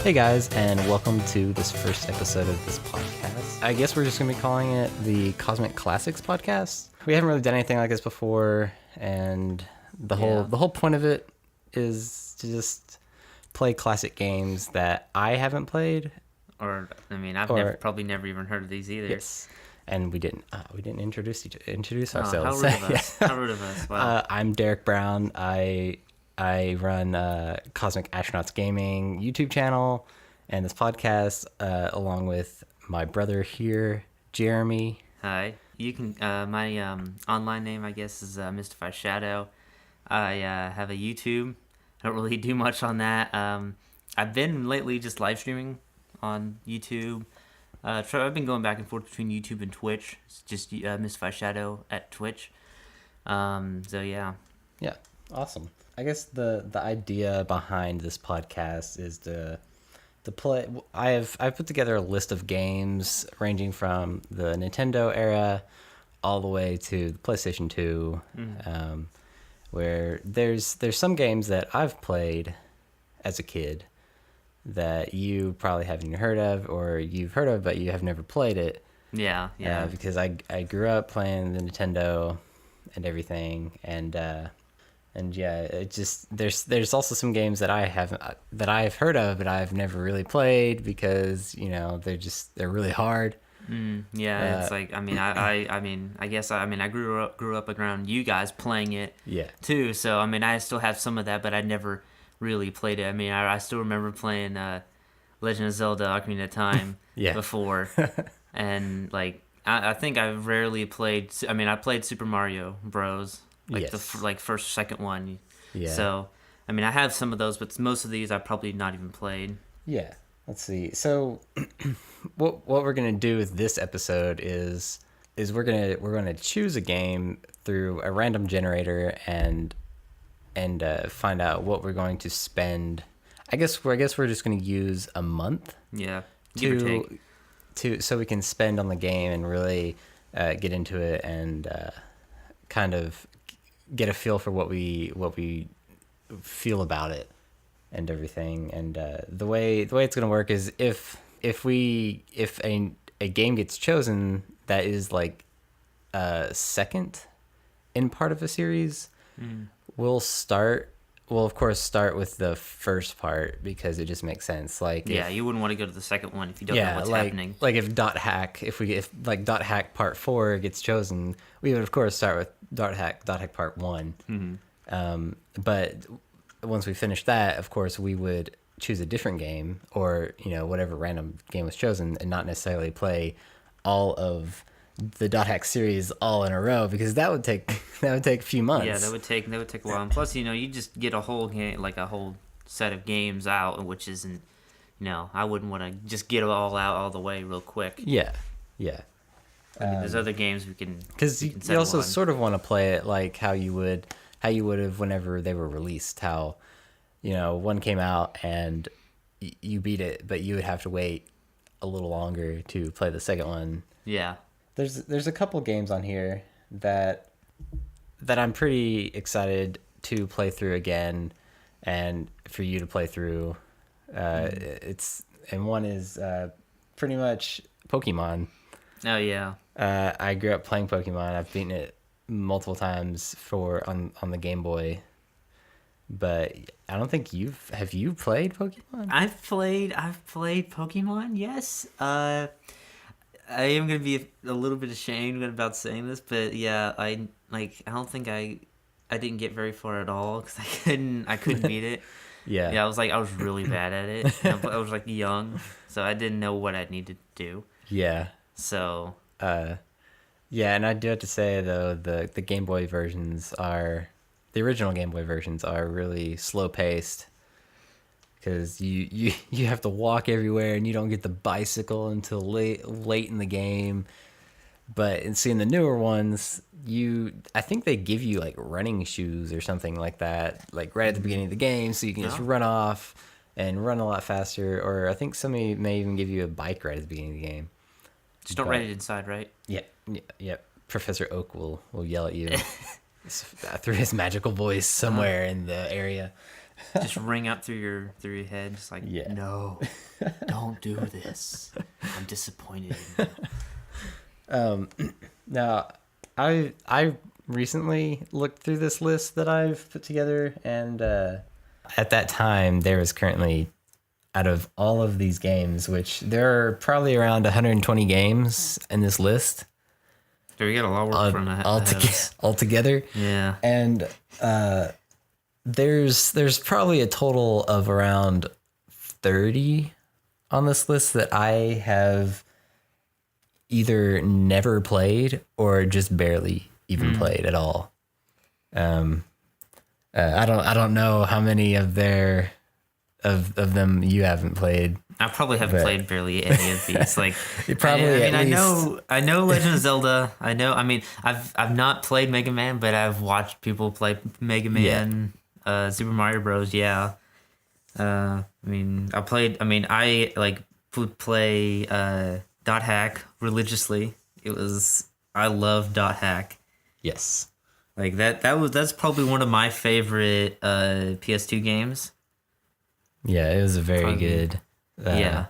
Hey guys, and welcome to this first episode of this podcast. I guess we're just going to be calling it the Cosmic Classics Podcast. We haven't really done anything like this before, and the whole point of it is to just play classic games that I haven't played. I've probably never even heard of these either. Yes, and we didn't introduce ourselves. How rude of us! How rude of us! Wow. I'm Derek Brown. I run Cosmic Astronauts Gaming YouTube channel and this podcast, along with my brother here, Jeremy. Hi. You can my online name, I guess, is Mystify Shadow. I have a YouTube. I don't really do much on that. I've been lately just live streaming on YouTube. I've been going back and forth between YouTube and Twitch. It's just Mystify Shadow at Twitch. So yeah. Yeah, awesome. I guess the idea behind this podcast is to play. I've put together a list of games ranging from the Nintendo era all the way to the PlayStation 2, where there's some games that I've played as a kid that you probably haven't even heard of, or you've heard of but you have never played it. Yeah. Because I grew up playing the Nintendo and everything, and yeah, it just there's also some games that I've heard of but I've never really played because they're really hard. It's like I grew up around you guys playing it. Yeah. Too. So I still have some of that, but I never really played it. I still remember playing Legend of Zelda: Ocarina of Time before, and I think I rarely played. I played Super Mario Bros. The first, second one. Yeah. So, I have some of those, but most of these I've probably not even played. Yeah. Let's see. So, what we're gonna do with this episode is we're gonna choose a game through a random generator and find out what we're going to spend. I guess we're just gonna use a month. Yeah. Give or take. So we can spend on the game and really get into it and kind of get a feel for what we feel about it and everything. And the way it's going to work is if a game gets chosen that is like second in part of a series, we'll of course start with the first part because it just makes sense. You wouldn't want to go to the second one if you don't know what's happening. Like if Dot Hack Part 4 gets chosen, we would of course start with Dot Hack Part 1. But once we finish that, of course we would choose a different game or whatever random game was chosen and not necessarily play all of the Dot Hack series all in a row because that would take a few months. Yeah, that would take a while. And plus, you just get a whole game, like a whole set of games out, which isn't, I wouldn't want to just get it all out all the way real quick. Yeah. There's other games we can. Because you also sort of want to play it like how you would have whenever they were released. How, one came out and you beat it, but you would have to wait a little longer to play the second one. Yeah. There's a couple games on here that I'm pretty excited to play through again, and for you to play through. One is pretty much Pokemon. Oh yeah. I grew up playing Pokemon. I've beaten it multiple times on the Game Boy. But I don't think have you played Pokemon? I've played Pokemon. Yes. I am gonna be a little bit ashamed about saying this, but yeah, I don't think I didn't get very far at all because I couldn't beat it. Yeah. I was really bad at it. I was young, so I didn't know what I needed to do. Yeah. So. Yeah, and I do have to say though the Game Boy versions the original Game Boy versions are really slow paced. Because you have to walk everywhere and you don't get the bicycle until late in the game. But in seeing the newer ones, I think they give you like running shoes or something like that, like right at the beginning of the game, so you can just run off and run a lot faster. Or I think somebody may even give you a bike right at the beginning of the game. Just don't ride it inside, right? Yeah. Professor Oak will yell at you through his magical voice somewhere in the area. just ring out through your head, just like, Yeah. no, don't do this. I'm disappointed in you. Now, I recently looked through this list that I've put together, and at that time there was currently, out of all of these games, which there are probably around 120 games in this list So we got a lot of work from ahead of us. altogether. Yeah. And there's probably a total of around 30 on this list that I have either never played or just barely even played at all. I don't know how many of them you haven't played. I probably haven't But- played barely any of these. Like, You probably at I know Legend of Zelda. I mean, I've not played Mega Man, but I've watched people play Mega Man, Super Mario Bros. Yeah. I would play Dot Hack religiously. I love Dot Hack. Yes. Like that's probably one of my favorite PS2 games. Yeah, it was a very Probably. good Yeah.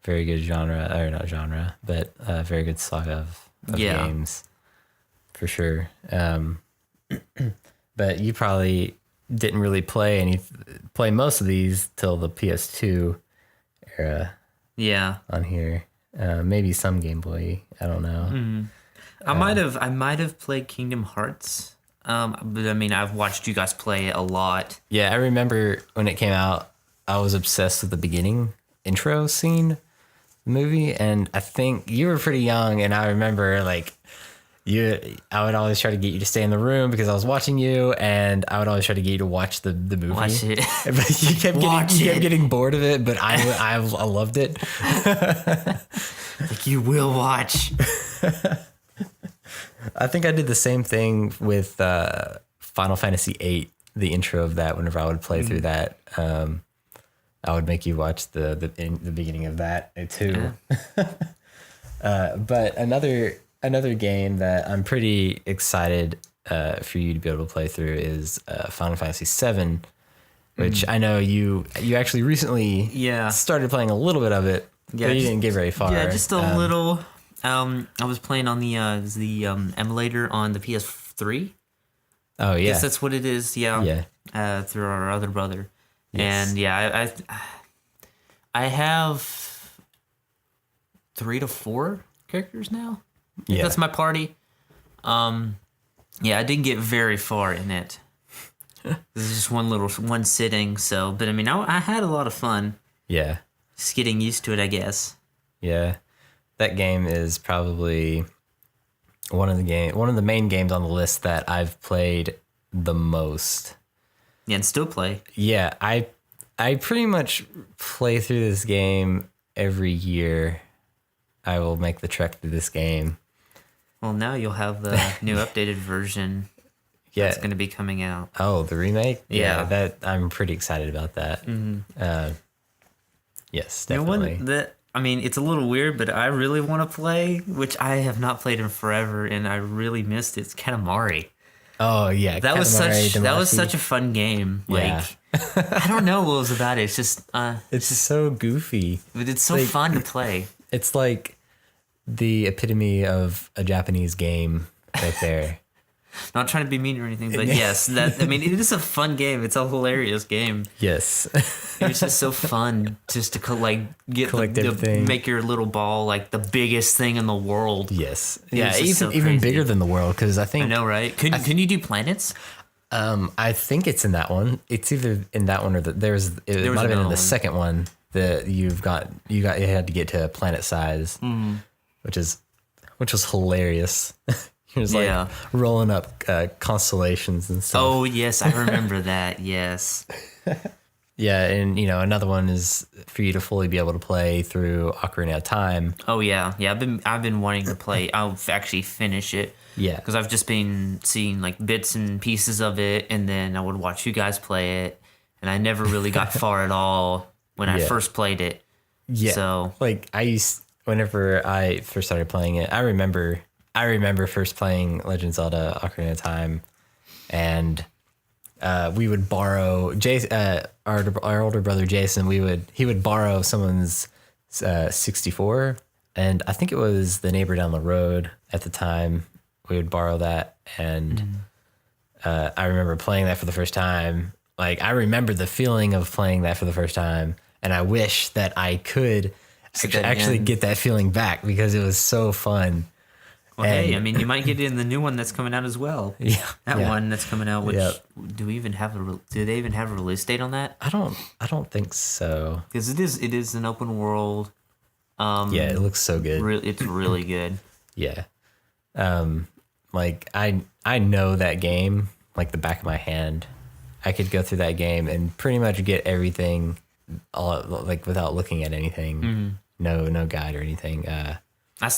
very good genre, or not genre, but very good saga of Yeah. games, for sure. But you probably didn't really play most of these till the PS2 era Yeah. on here. Maybe some Game Boy. I don't know. I might have played Kingdom Hearts. But I mean, I've watched you guys play it a lot. Yeah, I remember when it came out, I was obsessed with the beginning intro scene, the movie, and I think you were pretty young, and I remember like I would always try to get you to stay in the room because I was watching you, and I would always try to get you to watch the movie. Watch it. But you kept Watch getting it. bored of it, but I loved it. Like, you will watch. I think I did the same thing with Final Fantasy VIII, the intro of that. Whenever I would play through that, I would make you watch the beginning of that too. But another game that I'm pretty excited for you to be able to play through is Final Fantasy VII, which I know you actually recently Yeah. started playing a little bit of it, Yeah, but you just- didn't get very far. Yeah, just a little. I was playing on the emulator on the PS3. Oh yeah, Guess that's what it is. Yeah. yeah, Through our other brother, Yes. and yeah, I have 3 to 4 characters now. I think Yeah. that's my party. Yeah, I didn't get very far in it. This is just one sitting. So, but I mean, I had a lot of fun. yeah. Just getting used to it, I guess. Yeah, that game is probably one of the main games on the list that I've played the most. Yeah, and still play. Yeah, I pretty much play through this game every year. I will make the trek through this game. Well, now you'll have the new updated version Yeah. that's going to be coming out. Oh, the remake? Yeah. That I'm pretty excited about that. Yes, You know, definitely. one that I mean, it's a little weird, but I really want to play, which I have not played in forever, and I really missed it. It's Katamari. Oh yeah, That was Katamari such Damacy. a fun game. Like, Yeah. I don't know what was about it. It's just It's just so goofy. but it's so like- fun to play. It's like the epitome of a Japanese game right there. Not trying to be mean or anything, but yes, it is a fun game. It's a hilarious game. Yes. It's just so fun just to collect everything. make your little ball like the biggest thing in the world. Yes. It Yeah, was just so even crazy. bigger than the world, because I think I know, right? Can you do planets? I think it's in that one. It's either in that one or it was might have been in another the one. second one that you had to get to planet size, Mm-hmm. which was hilarious. He was like Yeah. rolling up constellations and stuff. Oh yes, I remember that. Yes. Yeah, and another one is for you to fully be able to play through Ocarina of Time. Oh yeah, yeah. I've been wanting to play. I'll actually finish it. Yeah. Because I've just been seeing like bits and pieces of it, and then I would watch you guys play it, and I never really got far at all when I Yeah. first played it. Yeah. So Like whenever I first started playing it, I remember first playing Legend of Zelda Ocarina of Time, and we would borrow our older brother Jason. He would borrow someone's 64, and I think it was the neighbor down the road at the time. We would borrow that, and I remember playing that for the first time. Like, I remember the feeling of playing that for the first time, and I wish that I could actually get that feeling back because it was so fun. Well, hey, I mean, you might get it in the new one that's coming out as well. Yeah, That yeah. one that's coming out. Which Yep. do we even have do they even have a release date on that? I don't think so. Because it is an open world. Yeah, it looks so good. It's really good. Yeah. Like I know that game like the back of my hand. I could go through that game and pretty much get everything all like without looking at anything. No guide or anything. I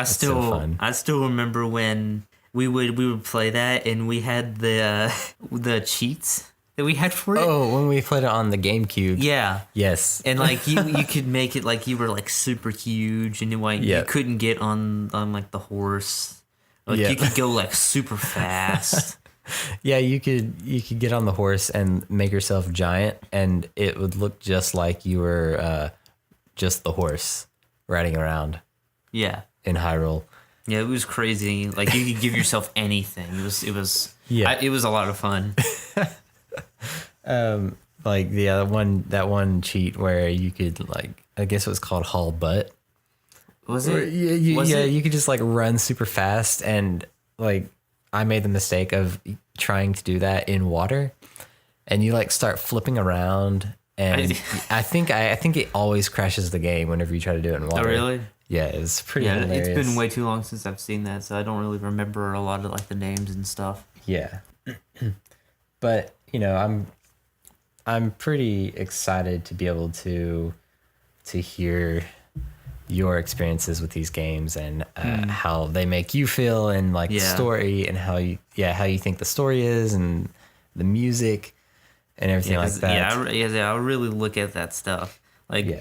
so fun. still remember when we would play that and we had the cheats that we had for it. Oh, when we played it on the GameCube. Yeah. Yes. And like you could make it like you were like super huge and like Yeah. you couldn't get on like the horse. Like Yeah. you could go like super fast. Yeah, you could get on the horse and make yourself giant, and it would look just like you were just the horse riding around Yeah. in Hyrule. Yeah, it was crazy. Like you could give yourself anything. It was Yeah. it was a lot of fun. Like that one cheat where you could like, I guess it was called Haul Butt. Was Where it? you, it? you could just like run super fast, and like I made the mistake of trying to do that in water, and you like start flipping around, and I think it always crashes the game whenever you try to do it in water. Oh, really? Yeah, it's pretty Yeah, hilarious. it's been way too long since I've seen that, so I don't really remember a lot of like the names and stuff. Yeah. But, I'm pretty excited to be able to hear your experiences with these games and how they make you feel, and like the Yeah. story, and how you think the story is, and the music and everything like that. I really look at that stuff. Like, Yeah.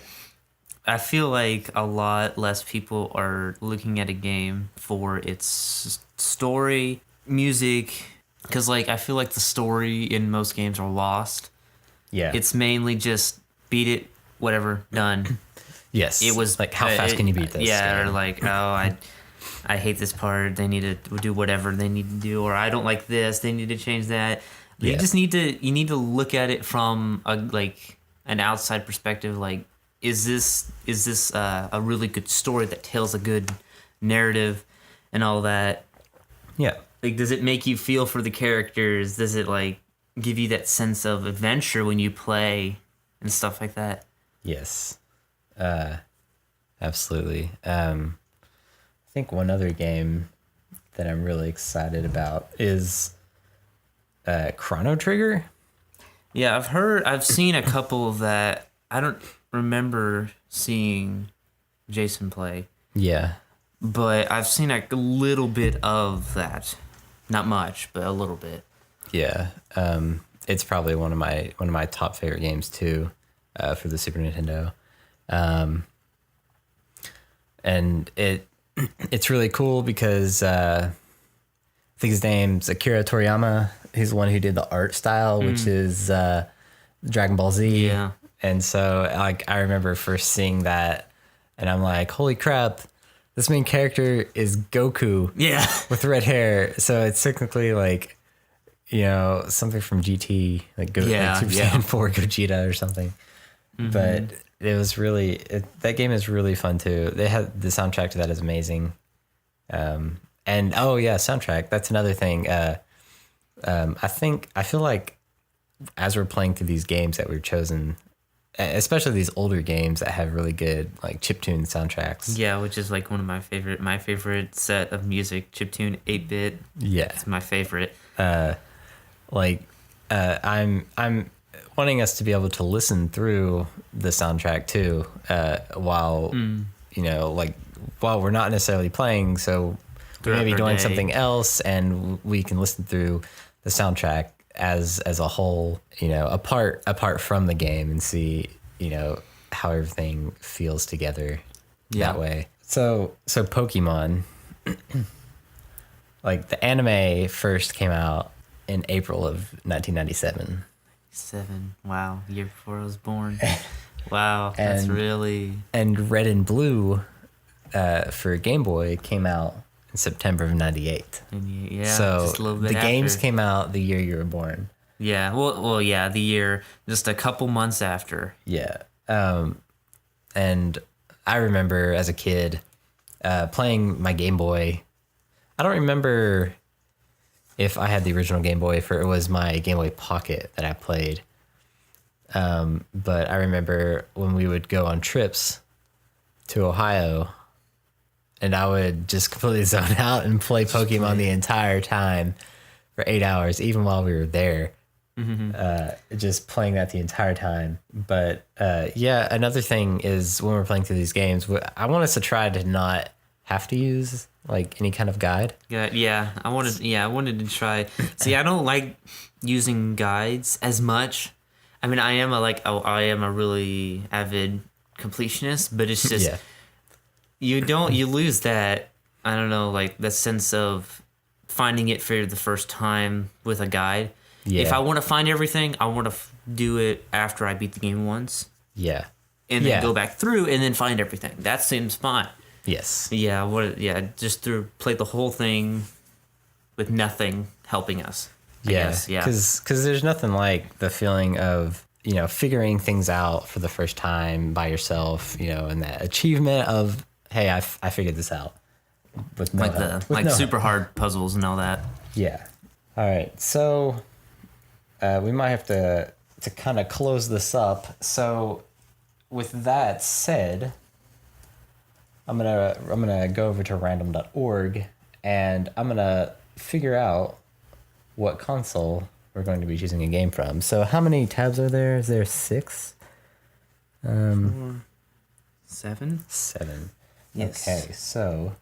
I feel like a lot less people are looking at a game for its story, music, because like I feel like the story in most games are lost. Yeah. It's mainly just beat it, whatever, done. yes. It was like, how fast can you beat this? Yeah, game? or like, oh, I hate this part. They need to do whatever they need to do, or I don't like this. They need to change that. Yeah. You need to look at it from an outside perspective. Like, is this a really good story that tells a good narrative and all that? Yeah. Like, does it make you feel for the characters? Does it like give you that sense of adventure when you play and stuff like that? Yes. Absolutely. I think one other game that I'm really excited about is Chrono Trigger. Yeah, I've seen a couple of that. I don't remember seeing Jason play, Yeah. but I've seen a little bit of that. Not much, but a little bit. Yeah. It's probably one of my top favorite games too, for the Super Nintendo. And it's really cool because I think his name's Akira Toriyama. He's the one who did the art style, which is Dragon Ball Z. Yeah. And so like I remember first seeing that, and I'm like, holy crap, this main character is Goku Yeah. with red hair. So it's technically like, something from GT, like Yeah, Super yeah. Saiyan 4 Gogeta or something. But it was really, that game is really fun too. They had the soundtrack to that is amazing. And oh yeah, soundtrack. That's another thing. I feel like as we're playing through these games that we've chosen, especially these older games that have really good like chiptune soundtracks. Yeah, which is like one of my favorite set of music, chiptune 8-bit. Yeah. It's my favorite. I'm wanting us to be able to listen through the soundtrack too, while while we're not necessarily playing. So we may be Throughout our doing day. something else, and we can listen through the soundtrack as a whole, apart from the game, and see how everything feels together that way. So Pokemon, like the anime first came out in April of 1997. 7. Wow, year before I was born. Wow, that's And- really. And Red and Blue for Game Boy came out in September of 98. Yeah, so just a little bit the games after. came out the year you were born. Yeah, well, yeah, the year just a couple months after. Yeah. And I remember as a kid playing my Game Boy. I don't remember if I had the original Game Boy, if it was my Game Boy Pocket that I played. But I remember when we would go on trips to Ohio, and I would just completely zone out and play Pokemon the entire time for 8 hours, even while we were there. Just playing that the entire time. But yeah, another thing is when we're playing through these games, I want us to try to not have to use like any kind of guide. Yeah, I wanted to try. See, I don't like using guides as much. I mean, I am a really avid completionist, but it's just Yeah. you lose that, I don't know, like the sense of finding it for the first time with a guide. Yeah. If I want to find everything, I want to do it after I beat the game once, Yeah. and then Yeah. go back through and then find everything. That seems fine. Yes. Yeah, just play the whole thing with nothing helping us. I guess, yeah. Because there's nothing like the feeling of, figuring things out for the first time by yourself, and that achievement of, hey, I figured this out. With no Like help. the With no super help. hard puzzles and all that. Yeah. All right. So we might have to kind of close this up. So with that said, I'm gonna go over to random.org and I'm gonna figure out what console we're going to be choosing a game from. So how many tabs are there? Is there 6? 7? 7. Yes. Okay, so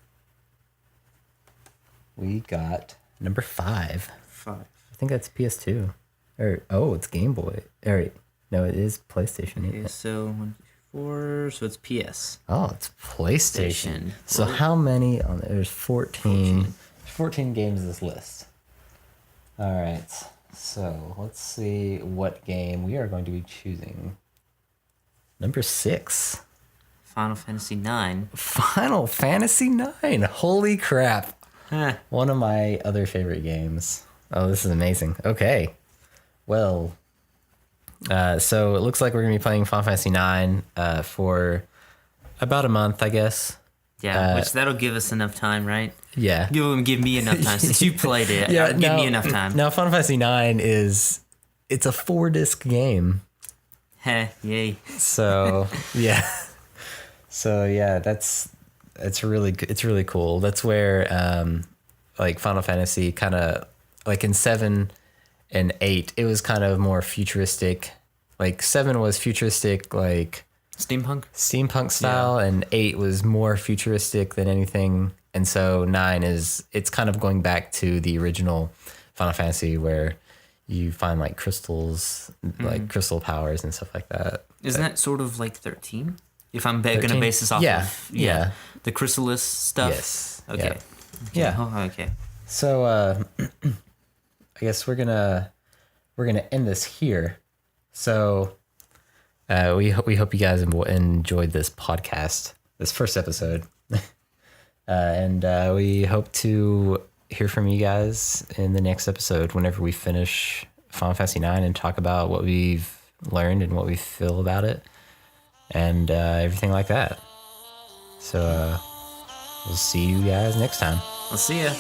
we got number 5. 5. I think that's PS2. It's Game Boy. No, it is PlayStation. Okay, so 1, 2, 4. So it's PS. Oh, it's PlayStation. Station. So how many on there? There's 14. 14 games in this list. All right. So let's see what game we are going to be choosing. Number 6. Final Fantasy 9. Final Fantasy 9. Holy crap. Huh. One of my other favorite games. Oh, this is amazing. Okay. Well, so it looks like we're going to be playing Final Fantasy 9 for about a month, I guess. Yeah, which that'll give us enough time, right? Yeah. Give me enough time since you played it. Give me enough time. Now, Final Fantasy 9 it's a 4-disc game. Heh, yay. So, yeah. So, yeah, it's really cool. That's where like Final Fantasy kind of like in 7 and 8, it was kind of more futuristic. Like 7 was futuristic, like steampunk style, and 8 was more futuristic than anything. And so 9 it's kind of going back to the original Final Fantasy where you find like crystals, like crystal powers and stuff like that. Isn't that sort of like 13? If I'm going to 13? base this off of Yeah. the chrysalis stuff. Yes. Okay. Yeah. Oh, okay. So I guess we're gonna end this here. So we hope you guys enjoyed this podcast, this first episode, and we hope to hear from you guys in the next episode whenever we finish Final Fantasy 9 and talk about what we've learned and what we feel about it and everything like that. So we'll see you guys next time. I'll see ya.